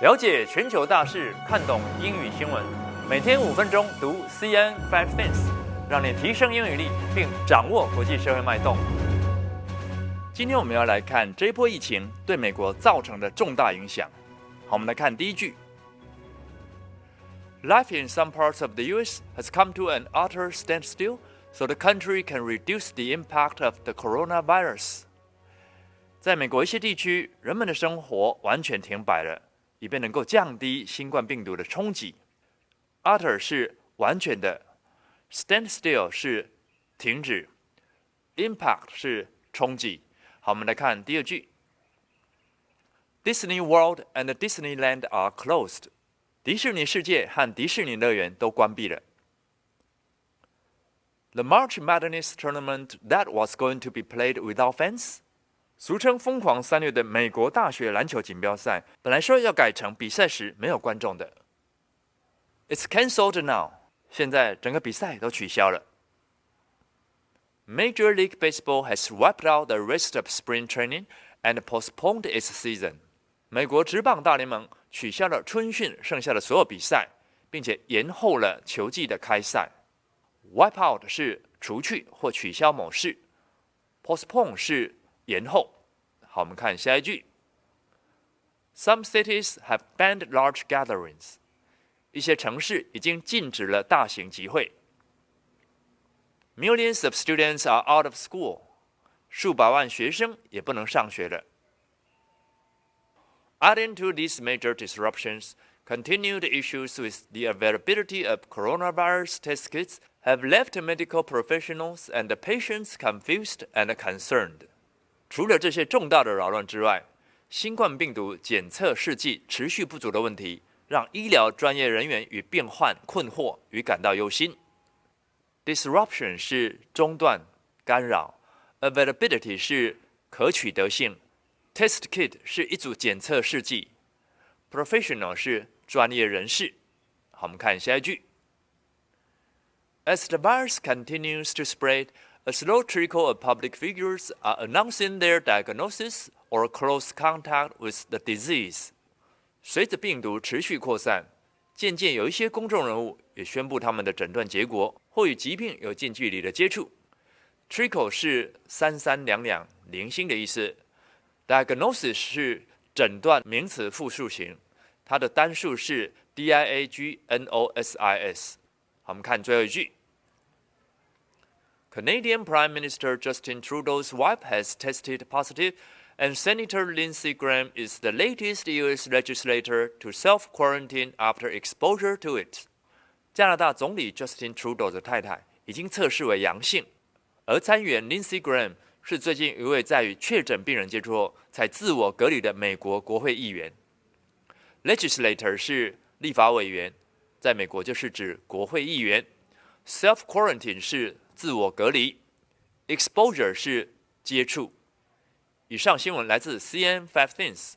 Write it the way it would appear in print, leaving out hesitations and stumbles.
了解全球大事，看懂英语新闻，每天5分钟读 CN Five Things， 让你提升英语力，并掌握国际社会脉动。今天我们要来看这一波疫情对美国造成的重大影响。好，我们来看第一句。Life in some parts of the U.S. has come to an utter standstill, so the country can reduce the impact of the coronavirus. 在美国一些地区，人们的生活完全停摆了，以便能够降低新冠病毒的冲击。Utter 是完全的 ，standstill 是停止 ，impact 是冲击。好，我们来看第二句。Disney World and Disneyland are closed. 迪士尼世界和迪士尼乐园都关闭了。The March Madness tournament that was going to be played without fans. 俗称疯狂3月的美国大学篮球锦标赛，本来说要改成比赛时没有观众的。It's cancelled now. 现在整个比赛都取消了。Major League Baseball has wiped out the rest of spring training and postponed its season. 美国职棒大联盟取消了春训剩下的所有比赛，并且延后了球季的开赛。Wipe out 是除去或取消某事 ，postpone 是延后。好，我们看下一句。Some cities have banned large gatherings. 一些城市已经禁止了大型集会。Millions of students are out of school. 数百万学生也不能上学了。Adding to these major disruptions, continued issues with the availability of coronavirus test kits have left medical professionals and patients confused and concerned. 除了这些重大的扰乱之外，新冠病毒检测试剂持续不足的问题，让医疗专业人员与病患困惑与感到忧心。Disruption 是中断、干扰 ，availability 是可取得性。Test kit 是一组检测试剂 ，professional 是专业人士。好，我们看下一句。As the virus continues to spread, a slow trickle of public figures are announcing their diagnosis or close contact with the disease. 随着病毒持续扩散，渐渐有一些公众人物也宣布他们的诊断结果或与疾病有近距离的接触。Trickle 是三三两两零星的意思。diagnosis 是诊断名词复数形，它的单数是 diagnosis。好，我们看最后一句。Canadian Prime Minister Justin Trudeau's wife has tested positive, and Senator Lindsey Graham is the latest U.S. legislator to self-quarantine after exposure to it. 加拿大总理 Justin Trudeau 的太太已经测试为阳性，而参议员 Lindsey Graham是最近一位在与确诊病人接触后才自我隔离的美国国会议员。legislator 是立法委员，在美国就是指国会议员。self-quarantine 是自我隔离 ，exposure 是接触。以上新闻来自 CN Five Things。